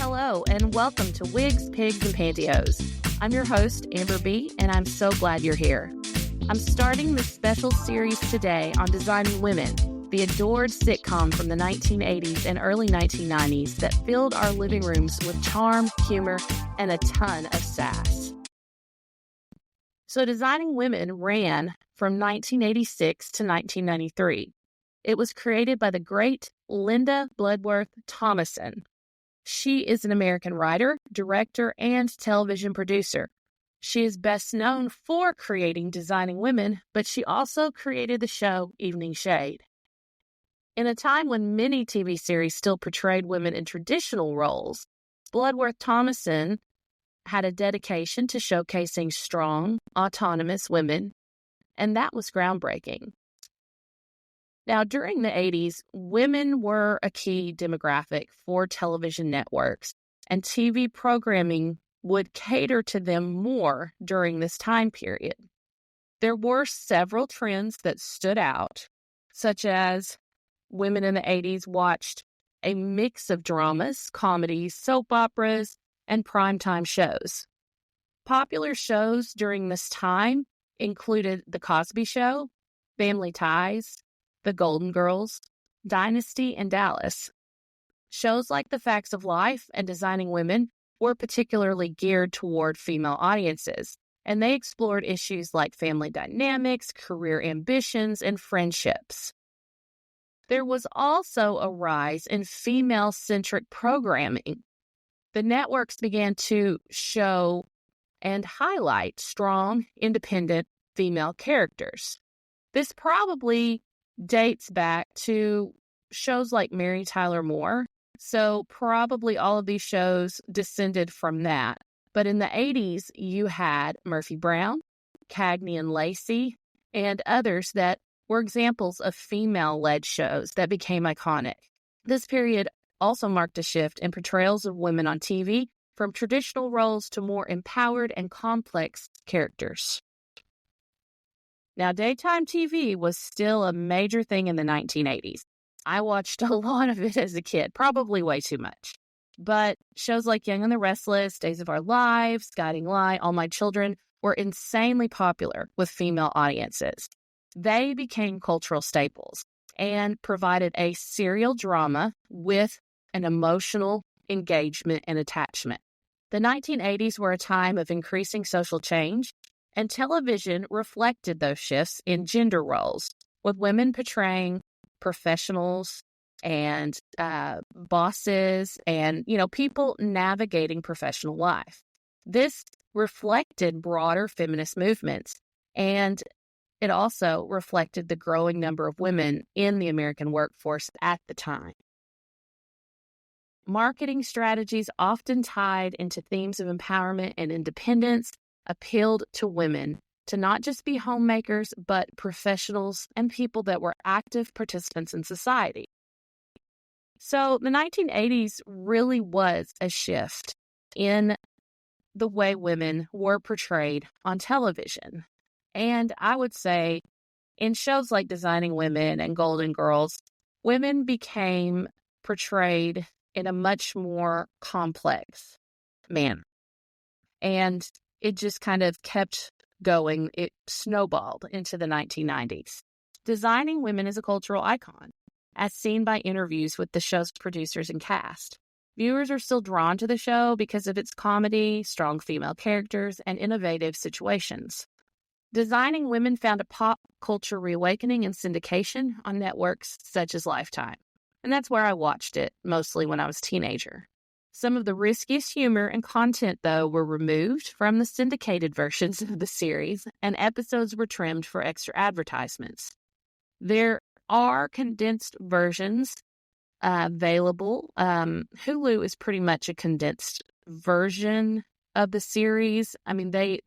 Hello, and welcome to Wigs, Pigs, and Pantyhose. I'm your host, Amber B., and I'm so glad you're here. I'm starting this special series today on Designing Women, the adored sitcom from the 1980s and early 1990s that filled our living rooms with charm, humor, and a ton of sass. So Designing Women ran from 1986 to 1993. It was created by the great Linda Bloodworth Thomason. She is an American writer, director, and television producer. She is best known for creating Designing Women, but she also created the show Evening Shade. In a time when many TV series still portrayed women in traditional roles, Bloodworth Thomason had a dedication to showcasing strong, autonomous women, and that was groundbreaking. Now, during the 80s, women were a key demographic for television networks, and TV programming would cater to them more during this time period. There were several trends that stood out, such as women in the 80s watched a mix of dramas, comedies, soap operas, and primetime shows. Popular shows during this time included The Cosby Show, Family Ties, The Golden Girls, Dynasty, and Dallas. Shows like The Facts of Life and Designing Women were particularly geared toward female audiences, and they explored issues like family dynamics, career ambitions, and friendships. There was also a rise in female-centric programming. The networks began to show and highlight strong, independent female characters. This probably dates back to shows like Mary Tyler Moore, so probably all of these shows descended from that. But in the 80s, you had Murphy Brown, Cagney and Lacey, and others that were examples of female-led shows that became iconic. This period also marked a shift in portrayals of women on TV from traditional roles to more empowered and complex characters. Now, daytime TV was still a major thing in the 1980s. I watched a lot of it as a kid, probably way too much. But shows like Young and the Restless, Days of Our Lives, Guiding Light, All My Children were insanely popular with female audiences. They became cultural staples and provided a serial drama with an emotional engagement and attachment. The 1980s were a time of increasing social change, and television reflected those shifts in gender roles, with women portraying professionals and bosses and, people navigating professional life. This reflected broader feminist movements, and it also reflected the growing number of women in the American workforce at the time. Marketing strategies often tied into themes of empowerment and independence appealed to women to not just be homemakers, but professionals and people that were active participants in society. So the 1980s really was a shift in the way women were portrayed on television. And I would say in shows like Designing Women and Golden Girls, women became portrayed in a much more complex manner. And it just kind of kept going. It snowballed into the 1990s. Designing Women is a cultural icon, as seen by interviews with the show's producers and cast. Viewers are still drawn to the show because of its comedy, strong female characters, and innovative situations. Designing Women found a pop culture reawakening and syndication on networks such as Lifetime. And that's where I watched it, mostly when I was a teenager. Some of the riskiest humor and content, though, were removed from the syndicated versions of the series, and episodes were trimmed for extra advertisements. There are condensed versions available. Hulu is pretty much a condensed version of the series. I mean, they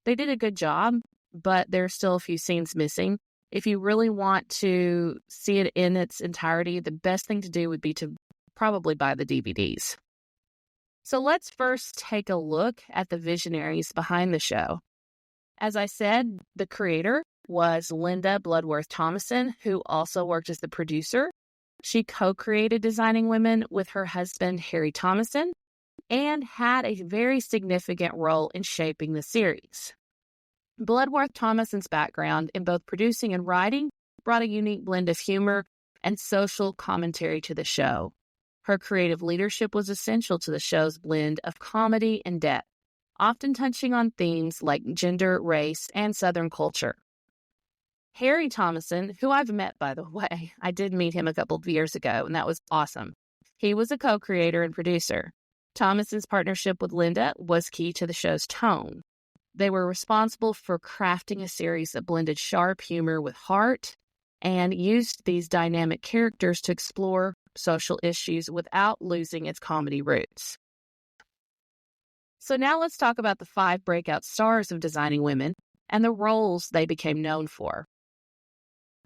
did a good job, but there are still a few scenes missing. If you really want to see it in its entirety, the best thing to do would be to probably buy the DVDs. So let's first take a look at the visionaries behind the show. As I said, the creator was Linda Bloodworth Thomason, who also worked as the producer. She co-created Designing Women with her husband, Harry Thomason, and had a very significant role in shaping the series. Bloodworth Thomason's background in both producing and writing brought a unique blend of humor and social commentary to the show. Her creative leadership was essential to the show's blend of comedy and depth, often touching on themes like gender, race, and Southern culture. Harry Thomason, who I've met, by the way, I did meet him a couple of years ago, and that was awesome. He was a co-creator and producer. Thomason's partnership with Linda was key to the show's tone. They were responsible for crafting a series that blended sharp humor with heart and used these dynamic characters to explore social issues without losing its comedy roots. So now let's talk about the 5 breakout stars of Designing Women and the roles they became known for.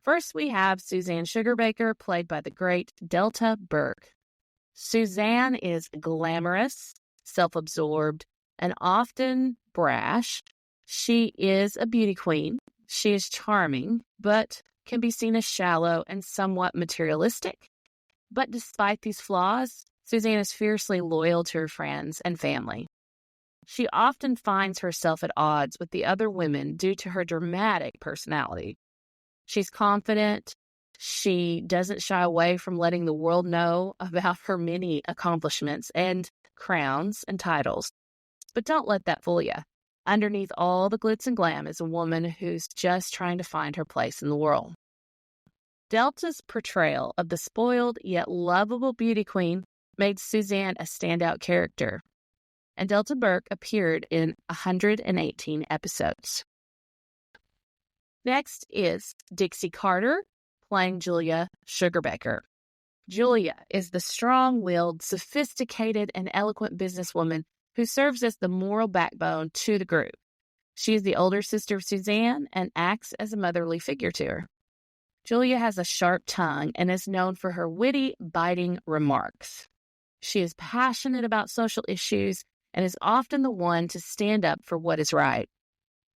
First, we have Suzanne Sugarbaker, played by the great Delta Burke. Suzanne is glamorous, self-absorbed, and often brash. She is a beauty queen. She is charming, but can be seen as shallow and somewhat materialistic. But despite these flaws, Suzanne is fiercely loyal to her friends and family. She often finds herself at odds with the other women due to her dramatic personality. She's confident. She doesn't shy away from letting the world know about her many accomplishments and crowns and titles. But don't let that fool you. Underneath all the glitz and glam is a woman who's just trying to find her place in the world. Delta's portrayal of the spoiled yet lovable beauty queen made Suzanne a standout character, and Delta Burke appeared in 118 episodes. Next is Dixie Carter, playing Julia Sugarbaker. Julia is the strong-willed, sophisticated, and eloquent businesswoman who serves as the moral backbone to the group. She is the older sister of Suzanne and acts as a motherly figure to her. Julia has a sharp tongue and is known for her witty, biting remarks. She is passionate about social issues and is often the one to stand up for what is right.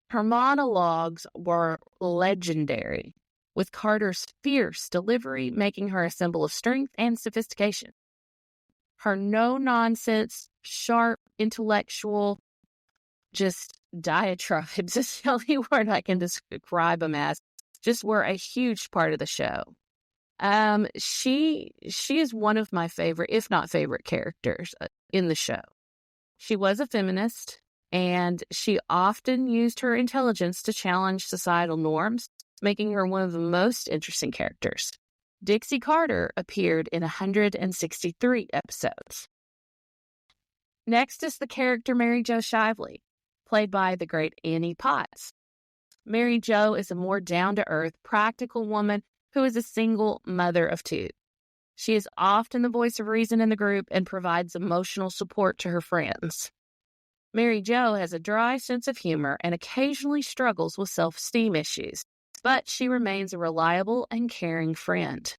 Her monologues were legendary, with Carter's fierce delivery making her a symbol of strength and sophistication. Her no-nonsense, sharp, intellectual, just diatribes is the only word I can describe them as, just were a huge part of the show. She is one of my favorite, if not favorite, characters in the show. She was a feminist, and she often used her intelligence to challenge societal norms, making her one of the most interesting characters. Dixie Carter appeared in 163 episodes. Next is the character Mary Jo Shively, played by the great Annie Potts. Mary Jo is a more down-to-earth, practical woman who is a single mother of 2. She is often the voice of reason in the group and provides emotional support to her friends. Mary Jo has a dry sense of humor and occasionally struggles with self-esteem issues, but she remains a reliable and caring friend.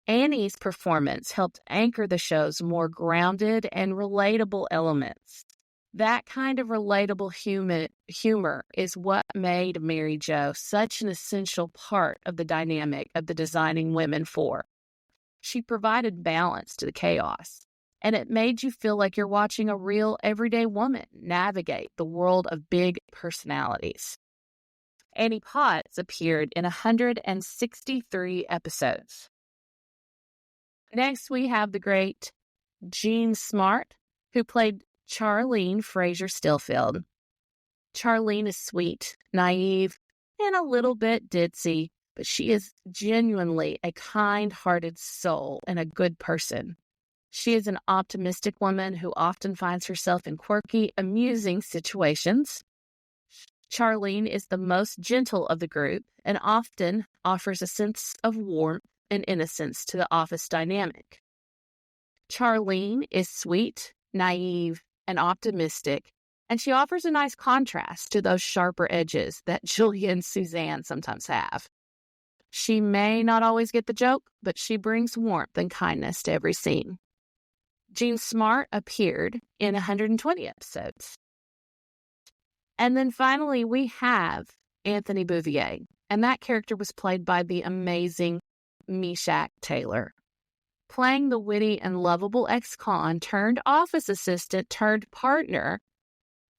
Annie's performance helped anchor the show's more grounded and relatable elements. That kind of relatable humor is what made Mary Jo such an essential part of the dynamic of the Designing Women 4. She provided balance to the chaos, and it made you feel like you're watching a real everyday woman navigate the world of big personalities. Annie Potts appeared in 163 episodes. Next, we have the great Jean Smart, who played Charlene Fraser Stillfield. Charlene is sweet, naive, and a little bit ditzy, but she is genuinely a kind-hearted soul and a good person. She is an optimistic woman who often finds herself in quirky, amusing situations. Charlene is the most gentle of the group and often offers a sense of warmth and innocence to the office dynamic. Charlene is sweet, naive, and optimistic, and she offers a nice contrast to those sharper edges that Julia and Suzanne sometimes have. She may not always get the joke, but she brings warmth and kindness to every scene. Jean Smart appeared in 120 episodes. And then finally, we have Anthony Bouvier, and that character was played by the amazing Meshach Taylor. Playing the witty and lovable ex-con turned office assistant turned partner,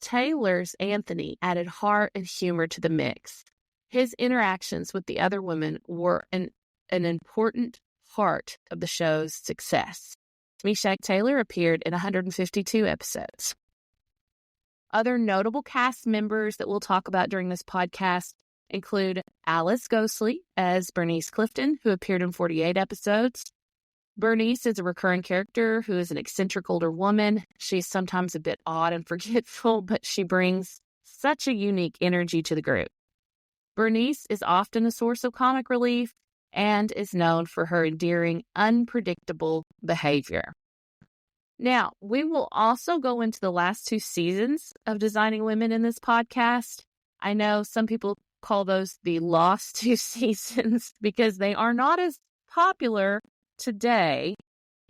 Taylor's Anthony added heart and humor to the mix. His interactions with the other women were an important part of the show's success. Meshach Taylor appeared in 152 episodes. Other notable cast members that we'll talk about during this podcast include Alice Ghostly as Bernice Clifton, who appeared in 48 episodes. Bernice is a recurring character who is an eccentric older woman. She's sometimes a bit odd and forgetful, but she brings such a unique energy to the group. Bernice is often a source of comic relief and is known for her endearing, unpredictable behavior. Now, we will also go into the last 2 seasons of Designing Women in this podcast. I know some people call those the lost 2 seasons because they are not as popular today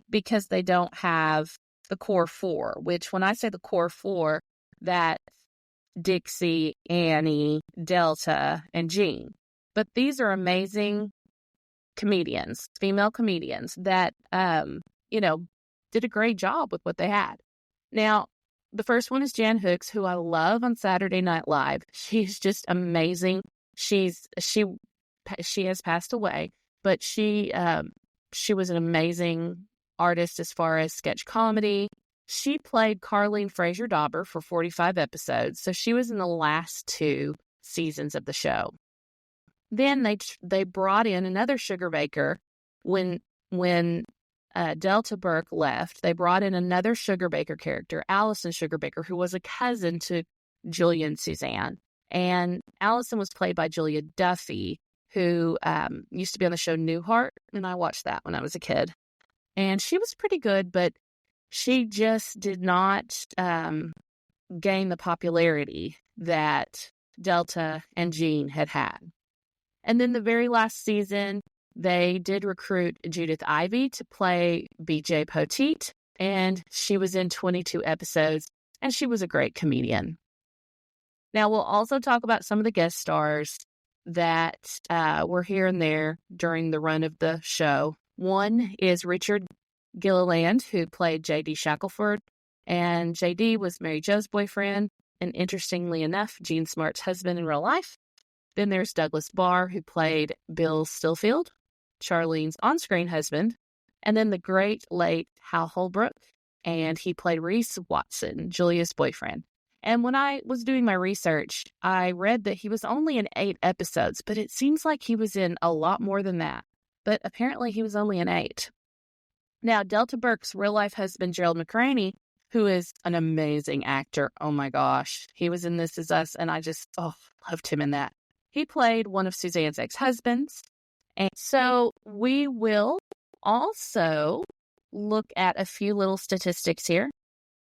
because they don't have the core 4, which when I say the core 4, that's Dixie, Annie, Delta, and Jean. But these are amazing comedians, female comedians that, did a great job with what they had. Now, the first one is Jan Hooks, who I love on Saturday Night Live. She's just amazing. She has passed away, but she was an amazing artist as far as sketch comedy. She played Carlene Fraser Dauber for 45 episodes, so she was in the last 2 seasons of the show. Then they brought in another sugar baker when Delta Burke left. They brought in another sugar baker character, Allison Sugar Baker, who was a cousin to Julia and Suzanne. And Allison was played by Julia Duffy, who used to be on the show Newhart, and I watched that when I was a kid. And she was pretty good, but she just did not gain the popularity that Delta and Jean had had. And then the very last season, they did recruit Judith Ivey to play BJ Poteet, and she was in 22 episodes, and she was a great comedian. Now, we'll also talk about some of the guest stars that were here and there during the run of the show. One is Richard Gilliland, who played J.D. Shackelford, and J.D. was Mary Jo's boyfriend, and interestingly enough, Jean Smart's husband in real life. Then there's Douglas Barr, who played Bill Stillfield, Charlene's on-screen husband, and then the great late Hal Holbrook, and he played Reese Watson, Julia's boyfriend. And when I was doing my research, I read that he was only in 8 episodes, but it seems like he was in a lot more than that. But apparently he was only in 8. Now, Delta Burke's real-life husband, Gerald McRaney, who is an amazing actor. Oh my gosh. He was in This Is Us, and I just, loved him in that. He played one of Suzanne's ex-husbands. And so we will also look at a few little statistics here.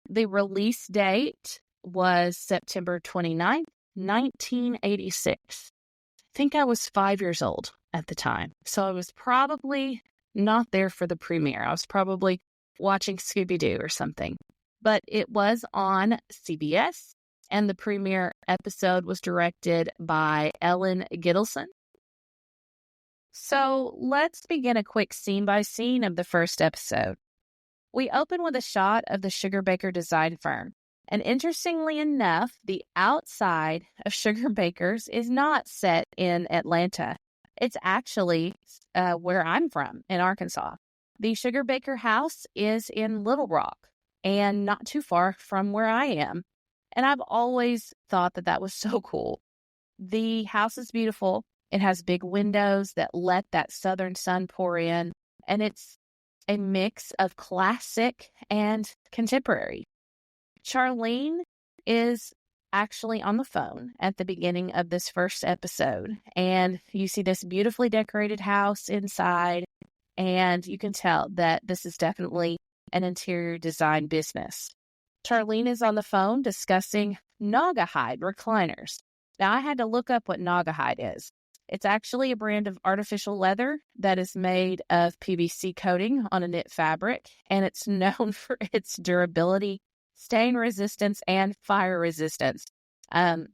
The release date was September 29th, 1986. I think I was 5 years old at the time. So I was probably not there for the premiere. I was probably watching Scooby-Doo or something. But it was on CBS, and the premiere episode was directed by Ellen Gittleson. So let's begin a quick scene-by-scene of the first episode. We open with a shot of the Sugar Baker design firm. And interestingly enough, the outside of Sugar Baker's is not set in Atlanta. It's actually where I'm from, in Arkansas. The Sugar Baker house is in Little Rock and not too far from where I am. And I've always thought that was so cool. The house is beautiful. It has big windows that let that southern sun pour in. And it's a mix of classic and contemporary. Charlene is actually on the phone at the beginning of this first episode, and you see this beautifully decorated house inside, and you can tell that this is definitely an interior design business. Charlene is on the phone discussing Naugahyde recliners. Now, I had to look up what Naugahyde is. It's actually a brand of artificial leather that is made of PVC coating on a knit fabric, and it's known for its durability, stain resistance, and fire resistance.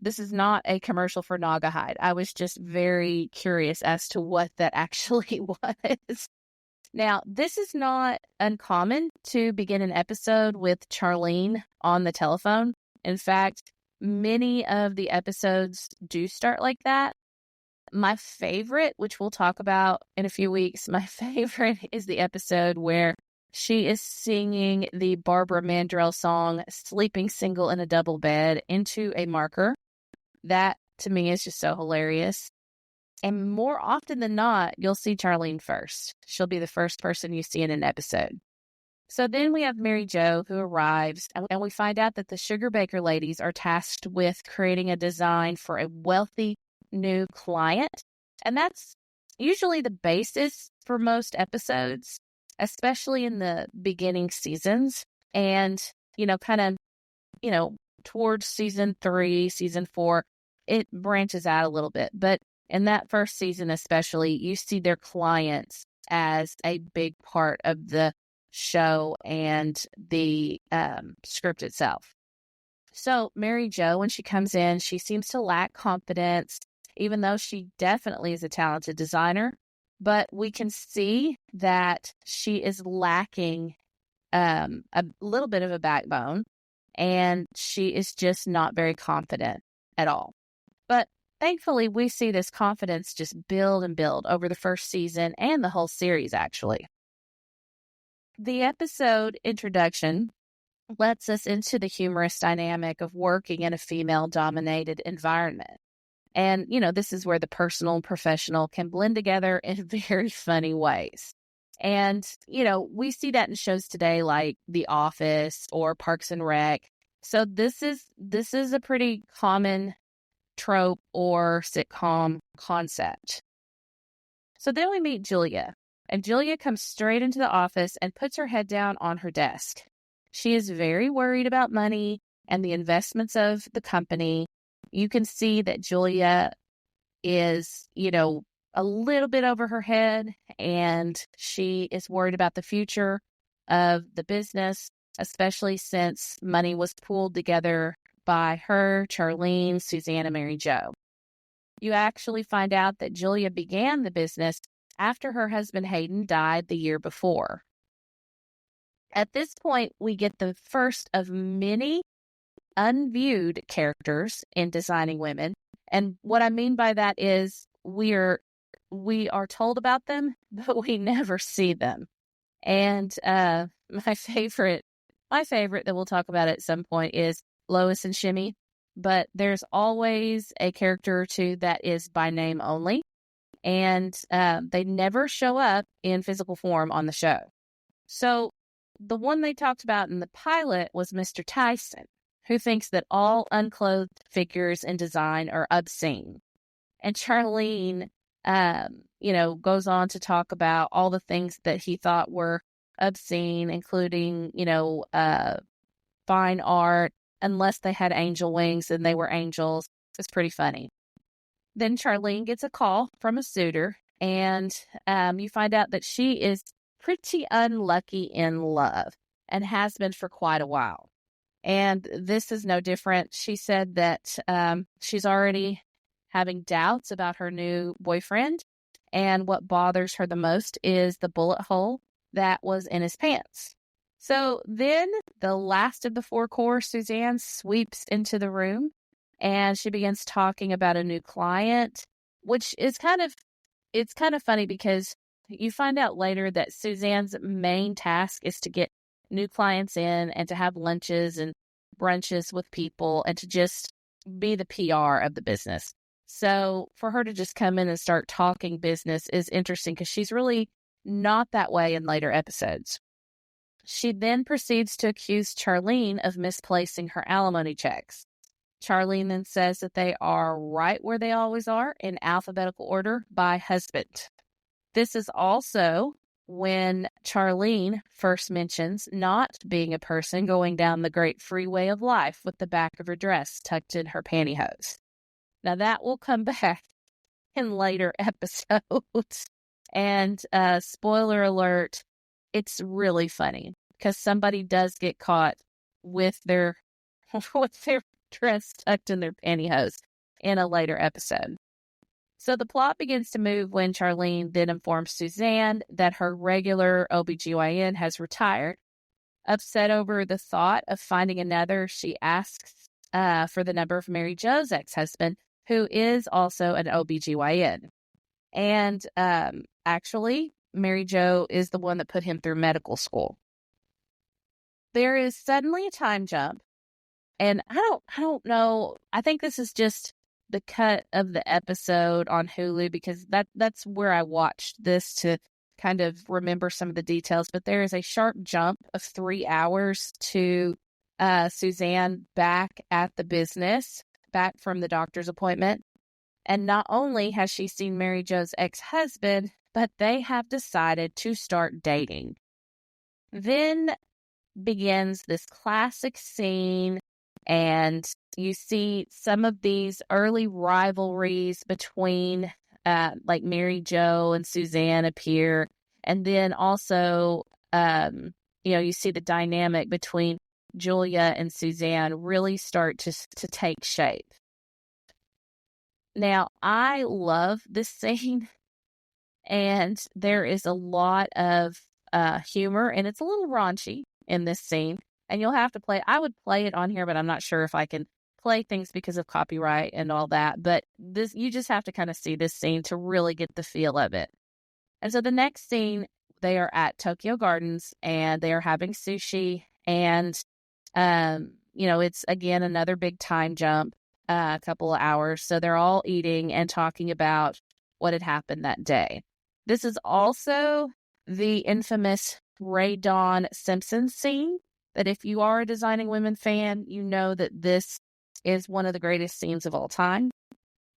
This is not a commercial for Naugahyde. I was just very curious as to what that actually was. Now, this is not uncommon to begin an episode with Charlene on the telephone. In fact, many of the episodes do start like that. My favorite, which we'll talk about in a few weeks, my favorite is the episode where she is singing the Barbara Mandrell song, Sleeping Single in a Double Bed, into a marker. That, to me, is just so hilarious. And more often than not, you'll see Charlene first. She'll be the first person you see in an episode. So then we have Mary Jo, who arrives, and we find out that the Sugar Baker ladies are tasked with creating a design for a wealthy new client. And that's usually the basis for most episodes, especially in the beginning seasons. And, towards season 3, season 4, it branches out a little bit. But in that first season especially, you see their clients as a big part of the show and the script itself. So Mary Jo, when she comes in, she seems to lack confidence, even though she definitely is a talented designer. But we can see that she is lacking a little bit of a backbone, and she is just not very confident at all. But thankfully, we see this confidence just build and build over the first season and the whole series, actually. The episode introduction lets us into the humorous dynamic of working in a female-dominated environment. And, this is where the personal and professional can blend together in very funny ways. And, we see that in shows today like The Office or Parks and Rec. So this is a pretty common trope or sitcom concept. So then we meet Julia, and Julia comes straight into the office and puts her head down on her desk. She is very worried about money and the investments of the company. You can see that Julia is, a little bit over her head, and she is worried about the future of the business, especially since money was pooled together by her, Charlene, Suzanne, and Mary Jo. You actually find out that Julia began the business after her husband Hayden died the year before. At this point, we get the first of many unviewed characters in Designing Women. And what I mean by that is we are told about them, but we never see them. And my favorite that we'll talk about at some point is Lois and Shimmy. But there's always a character or two that is by name only. And they never show up in physical form on the show. So the one they talked about in the pilot was Mr. Tyson, who thinks that all unclothed figures in design are obscene. And Charlene, goes on to talk about all the things that he thought were obscene, including, fine art, unless they had angel wings and they were angels. It's pretty funny. Then Charlene gets a call from a suitor, and you find out that she is pretty unlucky in love and has been for quite a while. And this is no different. She said that she's already having doubts about her new boyfriend, and what bothers her the most is the bullet hole that was in his pants. So then the last of the 4 core, Suzanne, sweeps into the room, and she begins talking about a new client, which is kind of funny because you find out later that Suzanne's main task is to get new clients in and to have lunches and brunches with people and to just be the PR of the business. So for her to just come in and start talking business is interesting because she's really not that way in later episodes. She then proceeds to accuse Charlene of misplacing her alimony checks. Charlene then says that they are right where they always are, in alphabetical order by husband. This is also when Charlene first mentions not being a person going down the great freeway of life with the back of her dress tucked in her pantyhose. Now that will come back in later episodes. And spoiler alert, it's really funny because somebody does get caught with their dress tucked in their pantyhose in a later episode. So the plot begins to move when Charlene then informs Suzanne that her regular OBGYN has retired. Upset over the thought of finding another, she asks for the number of Mary Jo's ex-husband, who is also an OBGYN. And actually, Mary Jo is the one that put him through medical school. There is suddenly a time jump, and I don't know. I think this is just the cut of the episode on Hulu, because that's where I watched this to kind of remember some of the details. But there is a sharp jump of 3 hours to Suzanne back at the business, back from the doctor's appointment. And not only has she seen Mary Jo's ex-husband, but they have decided to start dating. Then begins this classic scene, and you see some of these early rivalries between like Mary Jo and Suzanne appear. And then also, you see the dynamic between Julia and Suzanne really start to take shape. Now, I love this scene, and there is a lot of humor, and it's a little raunchy in this scene, and you'll have to I would play it on here, but I'm not sure if I can play things because of copyright and all that, but you just have to kind of see this scene to really get the feel of it. And so the next scene, they are at Tokyo Gardens, and they are having sushi, and, it's, again, another big time jump. A couple of hours. So they're all eating and talking about what had happened that day. This is also the infamous Ray Dawn Simpson scene, that if you are a Designing Women fan, you know that this is one of the greatest scenes of all time.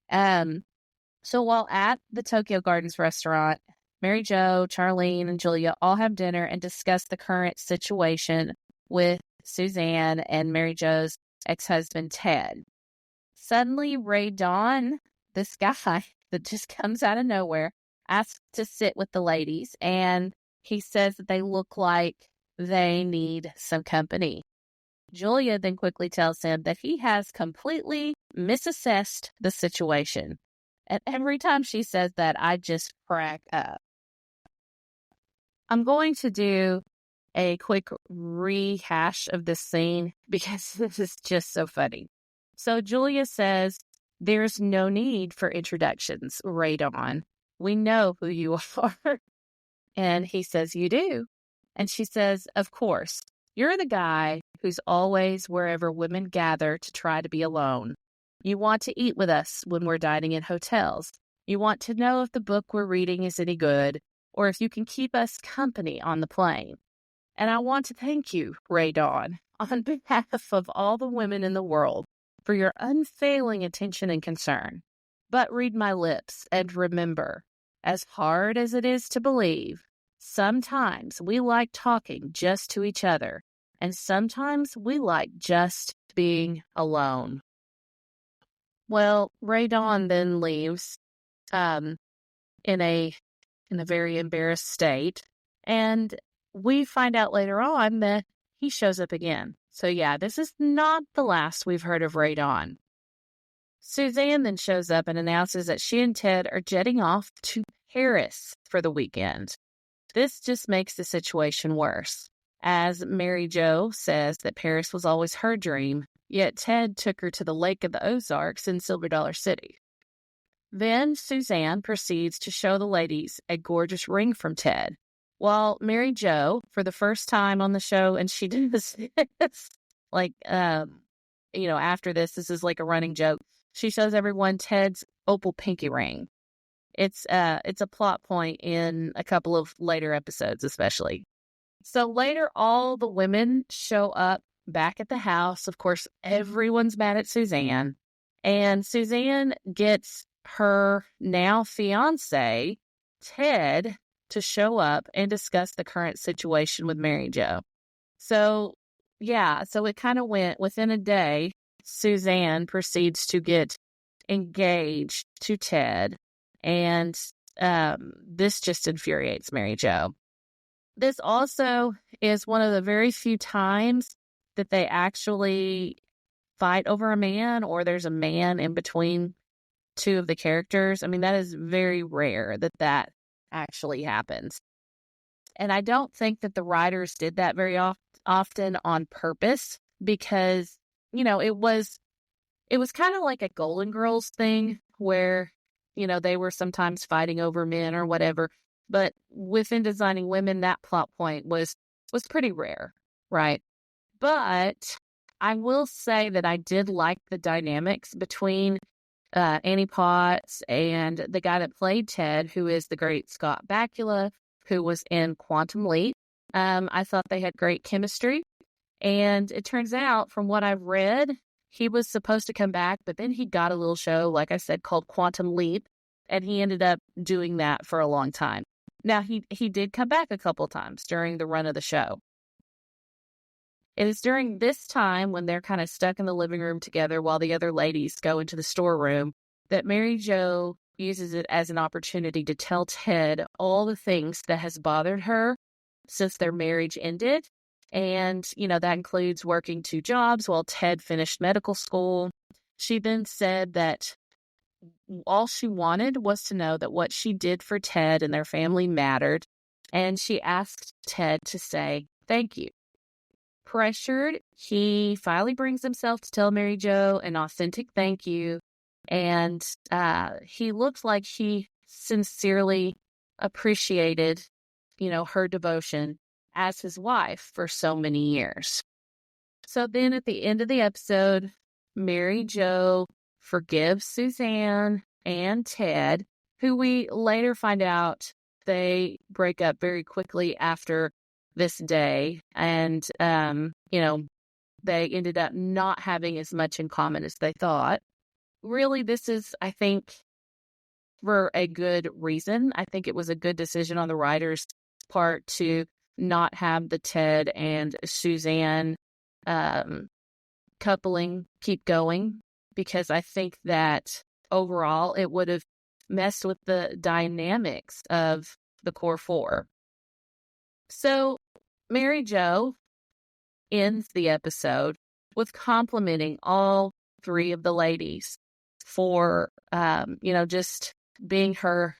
So while at the Tokyo Gardens restaurant, Mary Jo, Charlene, and Julia all have dinner and discuss the current situation with Suzanne and Mary Jo's ex-husband, Ted. Suddenly, Ray Dawn, this guy that just comes out of nowhere, asks to sit with the ladies, and he says that they look like they need some company. Julia then quickly tells him that he has completely misassessed the situation. And every time she says that, I just crack up. I'm going to do a quick rehash of this scene because this is just so funny. So Julia says, "There's no need for introductions, Ray Dawn. We know who you are." And he says, "You do?" And she says, "Of course. You're the guy who's always wherever women gather to try to be alone. You want to eat with us when we're dining in hotels. You want to know if the book we're reading is any good, or if you can keep us company on the plane. And I want to thank you, Ray Dawn, on behalf of all the women in the world, for your unfailing attention and concern. But read my lips and remember, as hard as it is to believe, sometimes we like talking just to each other, and sometimes we like just being alone." Well, Ray Dawn then leaves in a very embarrassed state, and we find out later on that he shows up again. So yeah, this is not the last we've heard of Ray Dawn. Suzanne then shows up and announces that she and Ted are jetting off to Paris for the weekend. This just makes the situation worse, as Mary Jo says that Paris was always her dream, yet Ted took her to the Lake of the Ozarks in Silver Dollar City. Then Suzanne proceeds to show the ladies a gorgeous ring from Ted, while Mary Jo, for the first time on the show, and she did this, after this is like a running joke, she shows everyone Ted's opal pinky ring. It's a plot point in a couple of later episodes, especially. So later, all the women show up back at the house. Of course, everyone's mad at Suzanne, and Suzanne gets her now fiance, Ted, to show up and discuss the current situation with Mary Jo. So it kind of went within a day. Suzanne proceeds to get engaged to Ted, and this just infuriates Mary Jo. This also is one of the very few times that they actually fight over a man or there's a man in between two of the characters. I mean, that is very rare that actually happens. And I don't think that the writers did that very often on purpose because, it was kind of like a Golden Girls thing where, they were sometimes fighting over men or whatever. But within Designing Women, that plot point was pretty rare, right? But I will say that I did like the dynamics between Annie Potts and the guy that played Ted, who is the great Scott Bakula, who was in Quantum Leap. I thought they had great chemistry. And it turns out, from what I've read, he was supposed to come back, but then he got a little show, like I said, called Quantum Leap, and he ended up doing that for a long time. Now, he did come back a couple times during the run of the show. It is during this time when they're kind of stuck in the living room together while the other ladies go into the storeroom that Mary Jo uses it as an opportunity to tell Ted all the things that has bothered her since their marriage ended. And, that includes working 2 jobs while Ted finished medical school. She then said that all she wanted was to know that what she did for Ted and their family mattered. And she asked Ted to say thank you. Pressured, he finally brings himself to tell Mary Jo an authentic thank you. And he looked like he sincerely appreciated, her devotion as his wife for so many years. So then at the end of the episode, Mary Jo forgives Suzanne and Ted, who we later find out they break up very quickly after this day. And, they ended up not having as much in common as they thought. Really, this is, I think, for a good reason. I think it was a good decision on the writers' part to not have the Ted and Suzanne coupling keep going, because I think that overall it would have messed with the dynamics of the core 4. So Mary Jo ends the episode with complimenting all 3 of the ladies for, just being her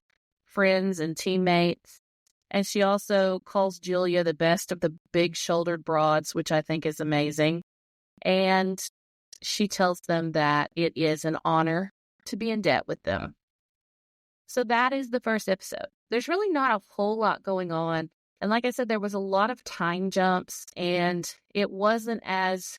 friends and teammates. And she also calls Julia the best of the big-shouldered broads, which I think is amazing. And she tells them that it is an honor to be in debt with them. So that is the first episode. There's really not a whole lot going on. And like I said, there was a lot of time jumps, and it wasn't as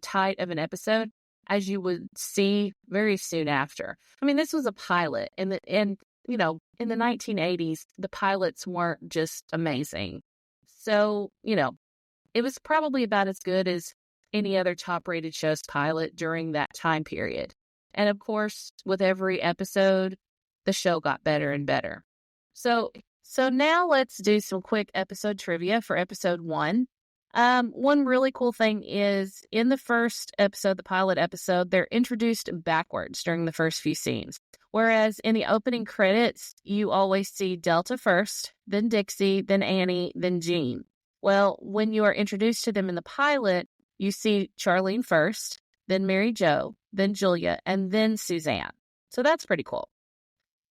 tight of an episode as you would see very soon after. I mean, this was a pilot, and in the 1980s, the pilots weren't just amazing. So, it was probably about as good as any other top-rated show's pilot during that time period. And of course, with every episode, the show got better and better. So now let's do some quick episode trivia for episode 1. One really cool thing is in the first episode, the pilot episode, they're introduced backwards during the first few scenes. Whereas in the opening credits, you always see Delta first, then Dixie, then Annie, then Jean. Well, when you are introduced to them in the pilot, you see Charlene first, then Mary Jo, then Julia, and then Suzanne. So that's pretty cool.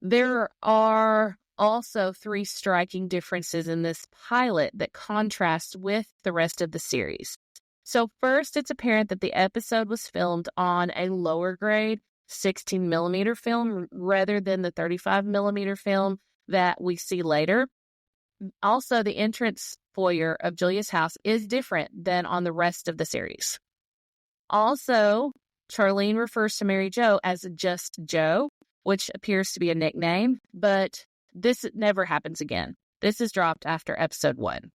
There are also 3 striking differences in this pilot that contrast with the rest of the series. So first, it's apparent that the episode was filmed on a lower grade 16 millimeter film rather than the 35 millimeter film that we see later. Also, the entrance foyer of Julia's house is different than on the rest of the series. Also, Charlene refers to Mary Jo as just Jo, which appears to be a nickname, but this never happens again. This is dropped after episode 1.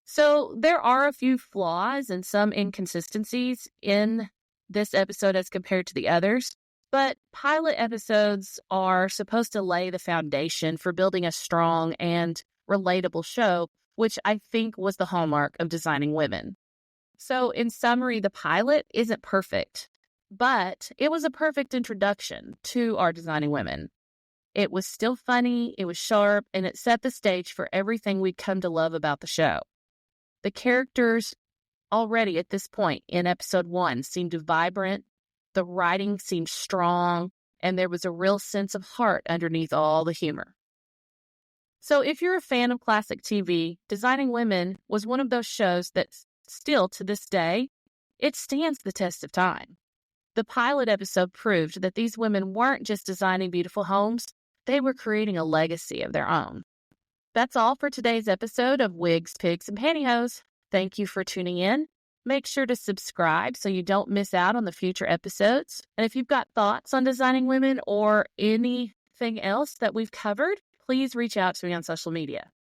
So there are a few flaws and some inconsistencies in this episode as compared to the others, but pilot episodes are supposed to lay the foundation for building a strong and relatable show, which I think was the hallmark of Designing Women. So in summary, the pilot isn't perfect, but it was a perfect introduction to our Designing Women. It was still funny, it was sharp, and it set the stage for everything we'd come to love about the show. The characters already at this point in episode 1 seemed vibrant, the writing seemed strong, and there was a real sense of heart underneath all the humor. So if you're a fan of classic TV, Designing Women was one of those shows that still to this day, it stands the test of time. The pilot episode proved that these women weren't just designing beautiful homes, they were creating a legacy of their own. That's all for today's episode of Wigs, Pigs, and Pantyhose. Thank you for tuning in. Make sure to subscribe so you don't miss out on the future episodes. And if you've got thoughts on Designing Women or anything else that we've covered, please reach out to me on social media.